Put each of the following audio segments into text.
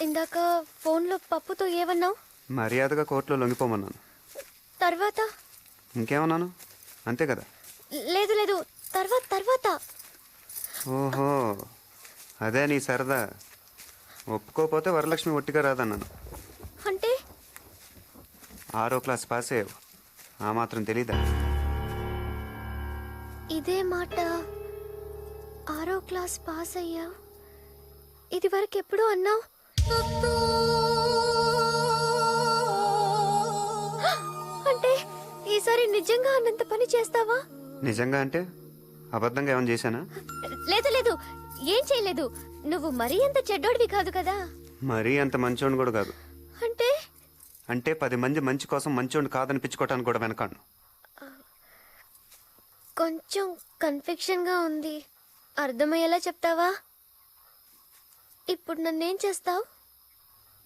ఇందాక ఫోన్లో పప్పుతో ఏమన్నావు? మర్యాదగా కోర్టులో లొంగిపోమన్నాను. తర్వాత ఇంకేమన్నాను? అంతే కదా. లేదు లేదు, తర్వాత తర్వాత. ఓహో, అదే నీ సరదా. ఒప్పుకోపోతే వరలక్ష్మి ఒట్టిగా రాదన్నాను. అంటే 6వ క్లాస్ పాస్ అయ్యావు, ఆ మాత్రం తెలీదా? ఇదే మాట 6వ క్లాస్ పాస్ అయ్యా, ఇది వరకు ఎప్పుడూ అన్నావు. అంటే ఈసారి నిజంగా అన్నంత పని చేస్తావా? నిజంగా అంటే అబద్ధంగా ఏమైనా చేశానా? లేదు లేదు, ఏం చేయలేదు. నువ్వు మరీ అంత చెడ్డోడివి కాదు కదా. మరీ అంత మంచోడిని కూడా కాదు. అంటే అంటే 10 మంది మంచి కోసం మంచోడిని కాదనిపించుకోవటానికి కూడా వెనకాను. కొంచెం కన్ఫ్యూషన్గా ఉంది, అర్థమయ్యేలా చెప్తావా? ఇప్పుడు నన్నేం చేస్తావు?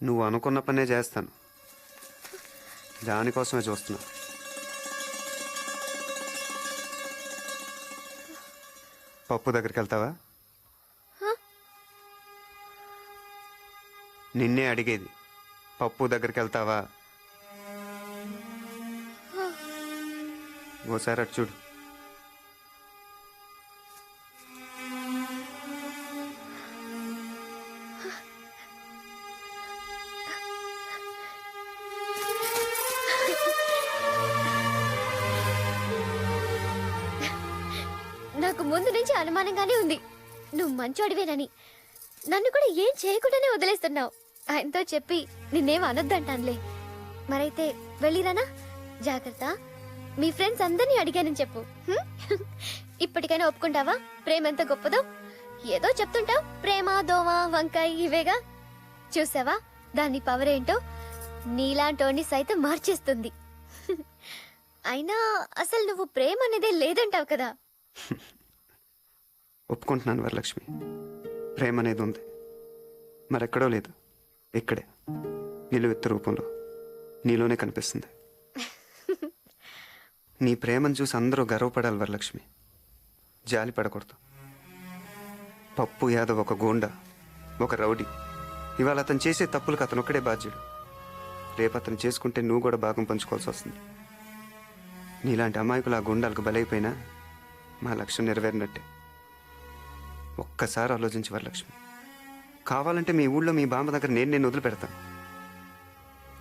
నువ్వు అనుకున్న పనే చేస్తాను, దానికోసమే చూస్తున్నా. పప్పు దగ్గరికి వెళ్తావా? నిన్నే అడిగేది, పప్పు దగ్గరికి వెళ్తావా? ఓసారి అటు చూడు. నాకు ముందు నుంచి అనుమానంగానే ఉంది నువ్వు మంచోడివేనని. నన్ను కూడా ఏం చేయకుండానే వదిలేస్తున్నావు. ఆయనతో చెప్పి నిన్నేం అనొద్దంటానులే. మరైతే వెళ్ళిరానా? జాగ్రత్త. మీ ఫ్రెండ్స్ అందరినీ అడిగానని చెప్పు. ఇప్పటికైనా ఒప్పుకుంటావా ప్రేమ ఎంత గొప్పదో? ఏదో చెప్తుంటావు, ప్రేమ దోమ వంకాయ ఇవేగా. చూసావా దాని పవర్ ఏంటో? నీలాంటోని సైతం మార్చేస్తుంది. అయినా అసలు నువ్వు ప్రేమ అనేదే లేదంటావు కదా. ఒప్పుకుంటున్నాను వరలక్ష్మి, ప్రేమ అనేది ఉంది, మరెక్కడో లేదు, ఇక్కడే నిలువెత్తు రూపంలో నీలోనే కనిపిస్తుంది. నీ ప్రేమను చూసి అందరూ గర్వపడాలి వరలక్ష్మి, జాలి పడకూడదు. పప్పు యాదవ్ ఒక గోండా, ఒక రౌడీ. ఇవాళ అతను చేసే తప్పులకు అతను ఒక్కడే బాధ్యుడు. రేపు అతను చేసుకుంటే నువ్వు కూడా భాగం పంచుకోవాల్సి వస్తుంది. నీలాంటి అమాయకులు ఆ గుండాలకు బలైపోయినా మా లక్ష్యం నెరవేరినట్టే. ఒక్కసారి ఆలోచించి వరలక్ష్మి, కావాలంటే మీ ఊళ్ళో మీ బామ్మ దగ్గర నేను వదిలిపెడతాను.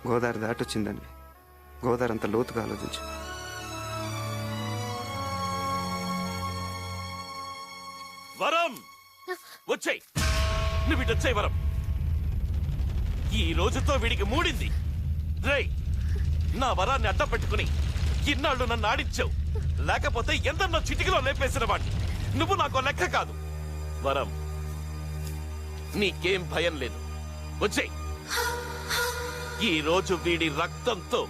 గోదావరి దాటొచ్చిందని గోదావరి అంత లోతుగా ఆలోచించు. వరం వచ్చాయి, నువ్వు ఇటు వచ్చాయి వరం. ఈ రోజుతో వీడికి మూడింది. రేయ్, నా వరాన్ని అడ్డం పెట్టుకుని ఇన్నాళ్ళు నన్ను ఆడించావు. లేకపోతే ఎందన్నో చిటికలో లేపేసిన వాడిని. నువ్వు నాకు లెక్క కాదు. వరం, నీకేం భయం లేదు, వచ్చేయ్. ఈ రోజు వీడి రక్తంతో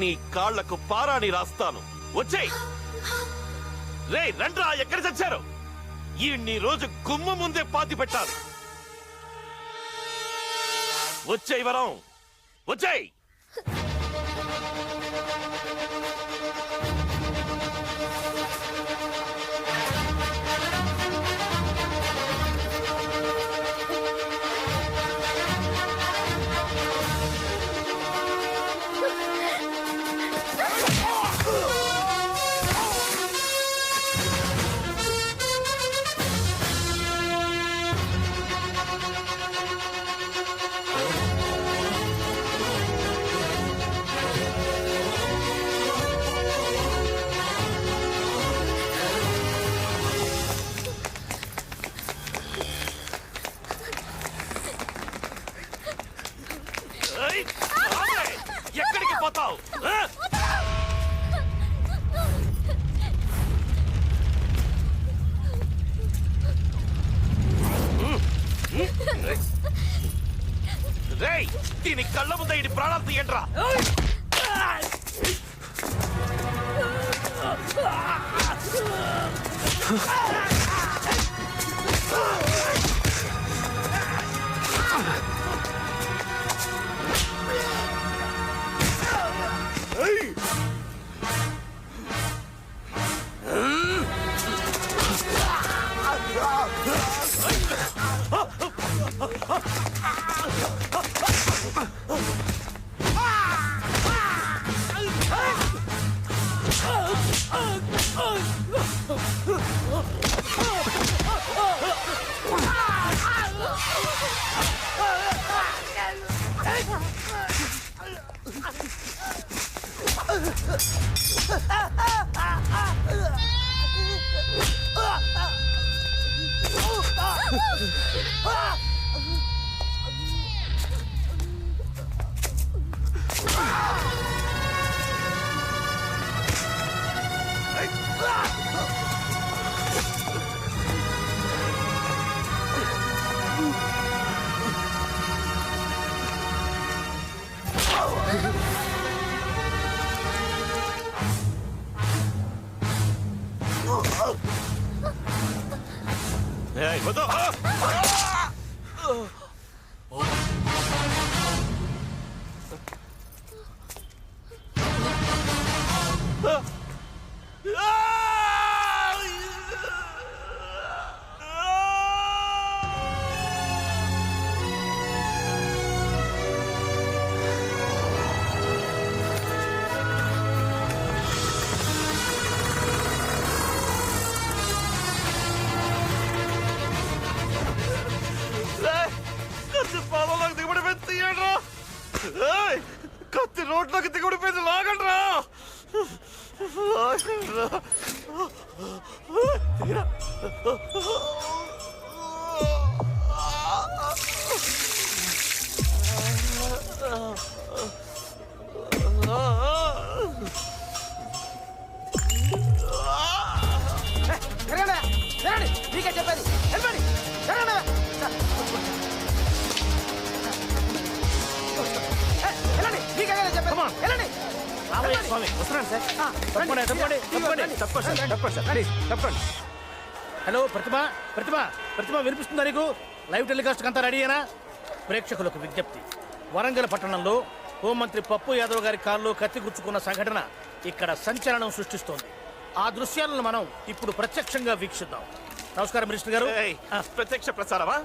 నీ కాళ్లకు పారాణి రాస్తాను. వచ్చేయ్. రే రండ్రా, ఎక్కడ చచ్చారు? ఈ రోజు గుమ్మ ముందే పాతి పెట్టాలి. వచ్చేయ్ వరం, వచ్చేయ్. ఎక్కడికి పోతావు? రేయ్, దీని కళ్ళ ముంద ఇడి ప్రాణాలు తీయండ్రా. ఏయ్, వద్దు. కత్తి పాలలోకి దిగబడిపోయింది, తీయండ్రా. ఏయ్, కత్తి రోడ్లోకి దిగబడిపోయింది, లాగండ్రా. లాగండ్రా. తీరా. నీకే చెప్పేది వెళ్ళండి. వెళ్ళండి, నీకే చెప్పేది వెళ్ళండి. స్వామి వస్తున్నాను సార్. తప్పండి. హలో ప్రతిభ, ప్రతిభ, ప్రతిభ వినిపిస్తుందా నీకు? లైవ్ టెలికాస్ట్ అంతా రెడీ అయినా? ప్రేక్షకులకు విజ్ఞప్తి, వరంగల్ పట్టణంలో హోంమంత్రి పప్పు యాదవ్ గారి కారులో కత్తి గుచ్చుకున్న సంఘటన ఇక్కడ సంచలనం సృష్టిస్తోంది. ఆ దృశ్యాలను మనం ఇప్పుడు ప్రత్యక్షంగా వీక్షిద్దాం. నమస్కారం మినిస్టర్ గారు. ఏయ్, ప్రత్యక్ష ప్రసారమా?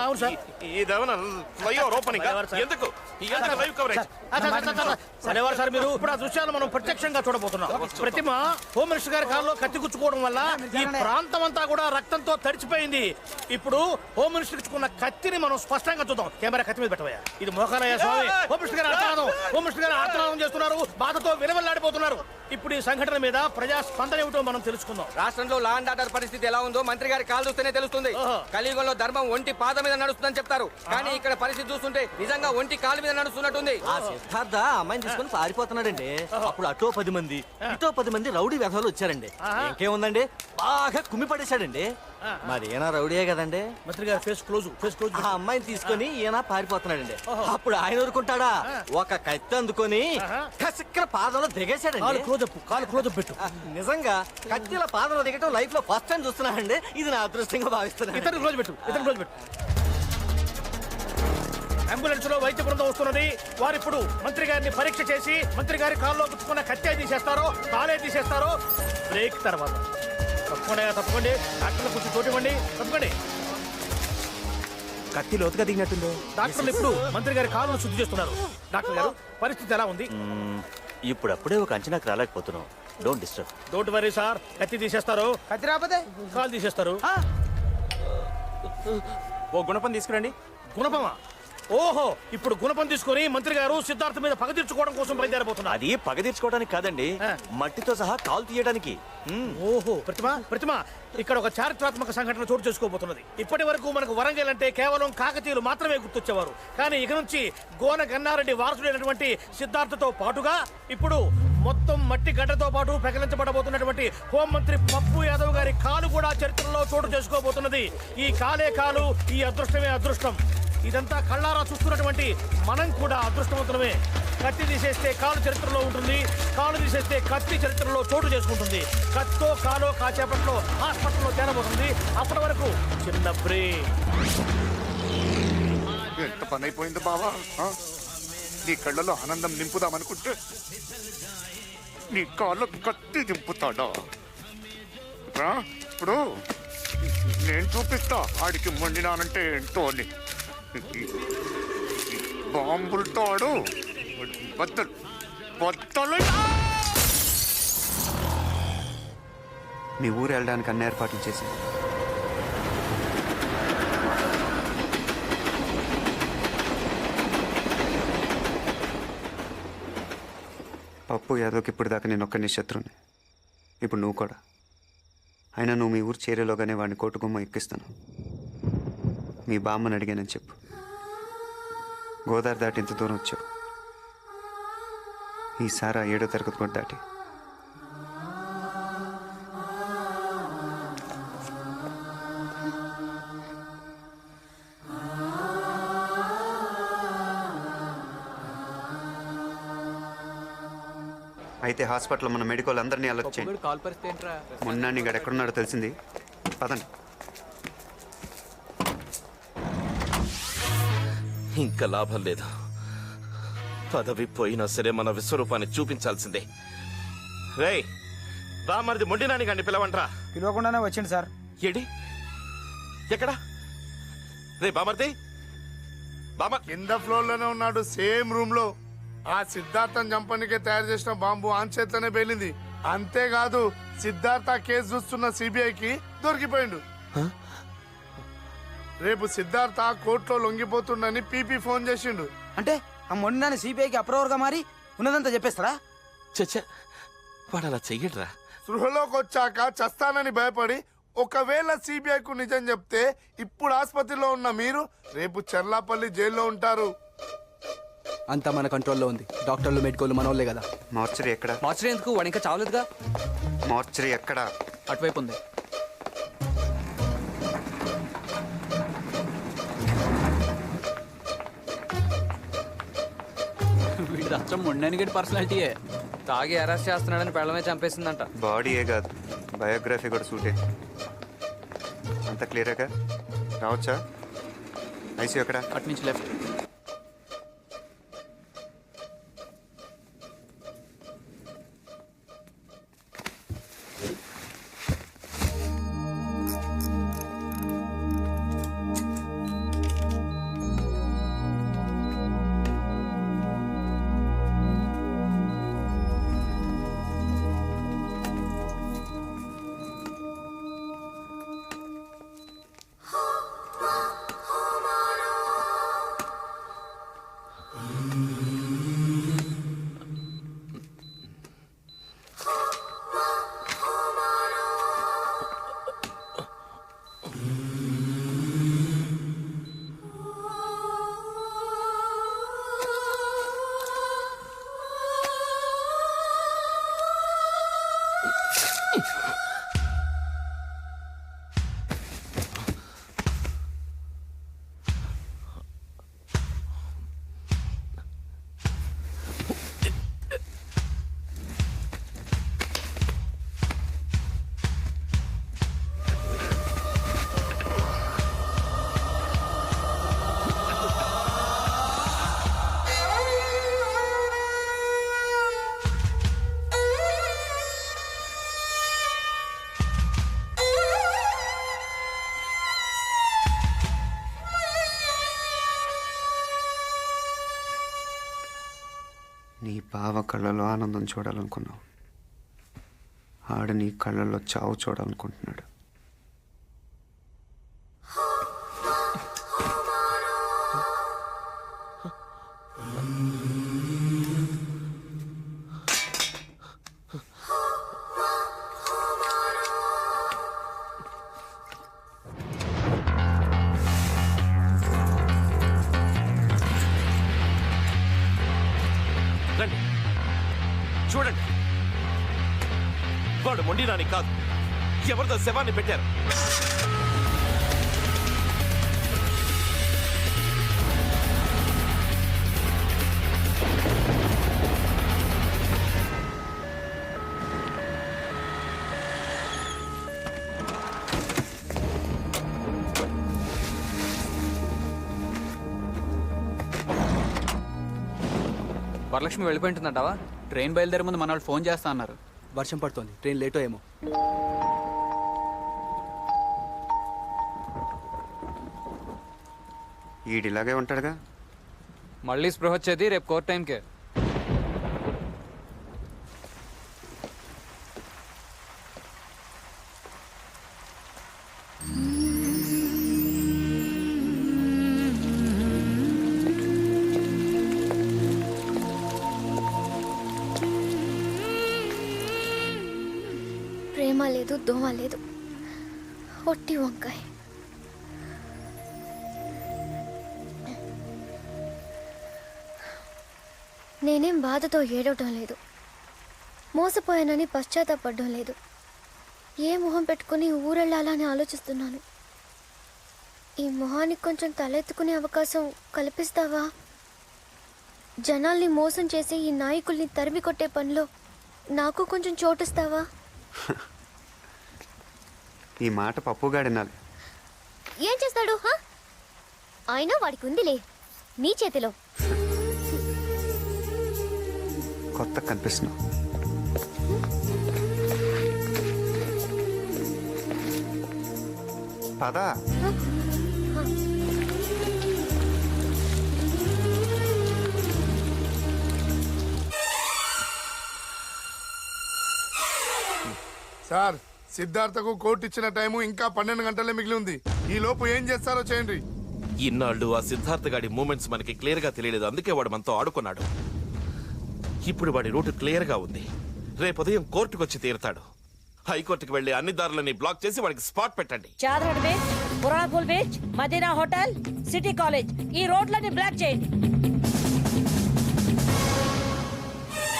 అవును సార్. ఇదేమన్నా ఫ్లైఓవర్ ఓపెనింగ్? ఎందుకు ఇదంతా లైవ్ కవరేజ్? సరేవారు సార్, మీరు ఇప్పుడు ఆ దృశ్యాలు మనం ప్రత్యక్షంగా చూడబోతున్నాం. ప్రతిమ హోమ్ మినిస్టర్ గారి కారులో కత్తి గుచ్చుకోవడం వల్ల ఈ ప్రాంతం అంతా కూడా రక్తంతో తడిచిపోయింది. ఇప్పుడు హోమ్ మినిస్టర్ ఇచ్చుకున్న కత్తిని మనం స్పష్టంగా చూద్దాం. కెమెరా కత్తి మీద పెట్టవయ్యా. ఇది మోకాలయ్య స్వామి. హోమ్ మినిస్టర్ గారు ఆర్తనాదం, హోమ్ మినిస్టర్ గారు ఆర్తనాదం చేస్తున్నారు, బాధతో విలవెల్లాడిపోతున్నారు. ఇప్పుడు ఈ సంఘటన మీద ప్రజా స్పందన ఏమిటో మనం తెలుసుకుందాం. రాష్ట్రంలో లా అండ్ ఆర్డర్ పరిస్థితి ఎలా ఉందో మంత్రి గారి కాలు చూస్తేనే తెలుస్తుంది. కలియుగంలో ధర్మం ఒంటి పాద మీద నడుస్తుందని చెప్తారు, కానీ ఇక్కడ పరిస్థితి చూస్తుంటే నిజంగా ఒంటి కాలు మీద నడుస్తున్నట్టుంది. ఆ సిద్ధార్థ అమ్మాయిని తీసుకుని పారిపోతున్నాడండి. అప్పుడు అటో 10 మంది ఇటో 10 మంది రౌడీ వ్యవహారాలు వచ్చారండి. ఇంకేముందండి, బాగా కుమ్మి పడేశాడండి. మరి ఈయన రౌడీయే కదండి. మంత్రి గారు ఫేస్ క్లోజ్. ఆ అమ్మాయిని తీసుకొని ఈయన పారిపోతున్నాడండి. అప్పుడు ఆయన ఊరుకుంటాడా, ఒక కత్తి అందుకొని కసిక్కన పాదంలో దిగేశాడండి. కాలు క్లోజ్ పెట్టు. నిజంగా కత్తిల పాదంలో దిగటం లైఫ్ లో ఫస్ట్ టైం చూస్తున్నానండి. ఇది నా అదృష్టంగా భావిస్తున్నాను. ఇతను క్లోజ్ పెట్టు. అంబులెన్స్ లో వైద్య బృందం వస్తున్నది. వారు ఇప్పుడు మంత్రి గారిని పరీక్ష చేసి మంత్రి గారి కాల్లో గుచ్చుకున్న కత్తి తీసేస్తారో కాలే తీసేస్తారో బ్రేక్ తర్వాత. తప్పకుండా డాక్టర్లు కొంచెం చోటివ్వండి. తప్పకండి. కత్తి లోతుగా దిగినట్టుంది. డాక్టర్లు ఇప్పుడు మంత్రి గారి కాళ్ళను శుద్ధి చేస్తున్నారు. డాక్టర్ గారు, పరిస్థితి ఎలా ఉంది? ఇప్పుడప్పుడే ఒక అంచనాకు రాలేకపోతున్నాం. Don't disturb. Don't worry sir, కత్తి తీసేస్తారు, కత్తి రాకపోతే కాలు తీసేస్తారు. ఓ గుణపం తీసుకురండి. గుణపమా? ఓహో, ఇప్పుడు గుణపం తీసుకొని మంత్రి గారు సిద్ధార్థ మీద పగ తీర్చుకోవడం కోసం బయలుదేరబోతున్నారు. అది పగ తీర్చుకోవడానికి కాదండి, మట్టితో సహా కాలు తీయడానికి. ఓహో, ప్రతిమ ఇక్కడ ఒక చారిత్రాత్మక సంఘటన చోటు చేసుకోబోతున్నది. ఇప్పటి వరకు మనకు వరంగల్ అంటే కేవలం కాకతీయులు మాత్రమే గుర్తొచ్చేవారు. కానీ ఇక నుంచి గోన గన్నారెడ్డి వారసుడైనటువంటి సిద్ధార్థతో పాటుగా ఇప్పుడు మొత్తం మట్టి గడ్డతో పాటు ప్రకటించబడబోతున్నటువంటి హోంమంత్రి పప్పు యాదవ్ గారి కాలు కూడా చరిత్రలో చోటు చేసుకోబోతున్నది. ఈ కాలే కాలు, ఈ అదృష్టమే అదృష్టం. ఇదంతా కళ్ళారా చూస్తున్నటువంటి మనం కూడా అదృష్టవంతులమే. కత్తి తీసేస్తే కాలు చరిత్రలో ఉంటుంది, కాలు తీసేస్తే కత్తి చరిత్రలో చోటు చేసుకుంటుంది. కత్తో కాలో కాసేపట్లో హాస్పిటల్లో చేరబోతుంది. అప్పటి వరకు చిన్న బ్రేక్. ఎంత పని అయిపోయింది బావా. నీ కళ్ళలో ఆనందం నింపుదామనుకుంటే నీ కాళ్ళు కత్తి దింపుతాడా? ఇప్పుడు నేను చూపిస్తా ఆడికి మొండినానంటే ఏంటో అని. బాంబులతో ఆడు బద్దలు. మీ ఊరు వెళ్ళడానికి అన్ని ఏర్పాట్లు చేసి పప్పు యాదవ్కి ఇప్పుడు దాకా నేను ఒక్కని శత్రువుని. ఇప్పుడు నువ్వు కూడా. అయినా నువ్వు మీ ఊరు చేరేలోగానే వాడిని కోర్టు గుమ్మ ఎక్కిస్తాను. మీ బామ్మని అడిగానని చెప్పు. గోదావరి దాటి ఇంత దూరం వచ్చావు. ఈసారి 7వ తరగతి కూడా దాటి. అయితే హాస్పిటల్లో మన మెడికల్ అందరినీ అలర్ట్ చేయండి. కాల్ పరిస్థితి ఏంట్రా? మొన్న ఇక్కడ ఎక్కడున్నాడో తెలిసింది. పదండి. ఇంకా లాభం లేదు. పదవి పోయినా సరే మన విశ్వరూపాన్ని చూపించాల్సిందే. రేయ్, బామర్ది మొండినాని గాని పిలవండ్రా. పిలవకుండానే వచ్చింది సార్. ఏడి ఎక్కడా? రే బామర్ది, కింద ఫ్లోర్ లోనే ఉన్నాడు, సేమ్ రూమ్ లో. ఆ సిద్ధార్థం చంపనికే తయారు చేసిన బాంబు ఆన్ చేతిలోనే పేలింది. అంతేకాదు సిద్ధార్థ కేసు చూస్తున్న సిబిఐకి దొరికిపోయిండు. రేపు సిద్ధార్థ కోర్టులో లొంగిపోతుండని పీపీ ఫోన్ చేసిండు. అంటే ఆ మొండినాన్ని సిబిఐకి అప్రూవర్ గా మారి ఉన్నదంతా చెప్పేస్తారా? చచ్చా, వాడు అలా చెయ్యడ్రా. సృహలోకి వచ్చాక చస్తానని భయపడి ఒకవేళ సిబిఐకు నిజం చెప్తే ఇప్పుడు ఆసుపత్రిలో ఉన్న మీరు రేపు చెర్లాపల్లి జైల్లో ఉంటారు. అంతా మన కంట్రోల్లో ఉంది. డాక్టర్లు మెడికోలు మనోళ్ళే కదా. మార్చరీ ఎక్కడ? మార్చరీ ఎందుకు? వాడు ఇంకా చావలేదుగా. మార్చరీ ఎక్కడ? అటువైపు ఉంది. వీడి అచ్చం మొండని గడి పర్సనాలిటీయే. తాగి అరెస్ట్ చేస్తున్నాడని పెళ్ళమే చంపేసిందంట. బాడీయే కాదు, బయోగ్రఫీ కూడా సూటే. అంత క్లియర్గా రావచ్చా? ఐసీ ఎక్కడ? అటు నుంచి లెఫ్ట్. నీ బావ కళ్ళలో ఆనందం చూడాలనుకున్నావు. ఆడ నీ కళ్ళల్లో చావు చూడాలనుకుంటున్నాడు. రండి, చూడండి. వాడు మొండినాని కాదు, ఎవరిదో శవాన్ని పెట్టారు. వరలక్ష్మి వెళ్ళిపోయింటుందంటావా? ట్రైన్ బయలుదేరే ముందు మన వాళ్ళు ఫోన్ చేస్తా అన్నారు. వర్షం పడుతోంది, ట్రైన్ లేటో ఏమో. ఈడిలాగే ఉంటాడుగా. మళ్ళీ స్పృహ వచ్చేది రేపు కోర్ట్ టైంకే. ప్రేమ లేదు, దోమ లేదు, ఒట్టి వంకాయ. నేనేం బాధతో ఏడవటం లేదు, మోసపోయానని పశ్చాత్తాపడడం లేదు. ఏ మొహం పెట్టుకుని ఊరెళ్ళాలని ఆలోచిస్తున్నాను. ఈ మొహానికి కొంచెం తలెత్తుకునే అవకాశం కల్పిస్తావా? జనాల్ని మోసం చేసి ఈ నాయకుల్ని తరిమి కొట్టే పనిలో నాకు కొంచెం చోటిస్తావా? ఈ మాట పప్పుగాడినాలి. ఏం చేస్తాడు? అయినా వాడికి ఉందిలే నీ చేతిలో. కొత్త కనిపిస్తున్నావు. పదా సార్, సిద్ధార్థకు కోర్టు ఇచ్చిన టైము ఇంకా 12 గంటలే మిగిలి ఉంది. ఈ లోపు ఏం చేస్తారో చేయండి. ఇన్నాళ్ళు ఆ సిద్ధార్థ గాడి మూమెంట్స్ మనకి క్లియర్ గా తెలియలేదు, అందుకే వాడు మనతో ఆడుకున్నాడు. ఇప్పుడు వాడి రూట్ క్లియర్ గా ఉంది. రేపు ఉదయం కోర్టుకు వచ్చి తీరుతాడు. హైకోర్టుకు వెళ్లి అన్ని దారులని బ్లాక్ చేసి వాడికి స్పాట్ పెట్టండి. Chadar beach, Puranapul beach, Madina hotel, city college, ఈ రోడ్లని బ్లాక్ చేయండి.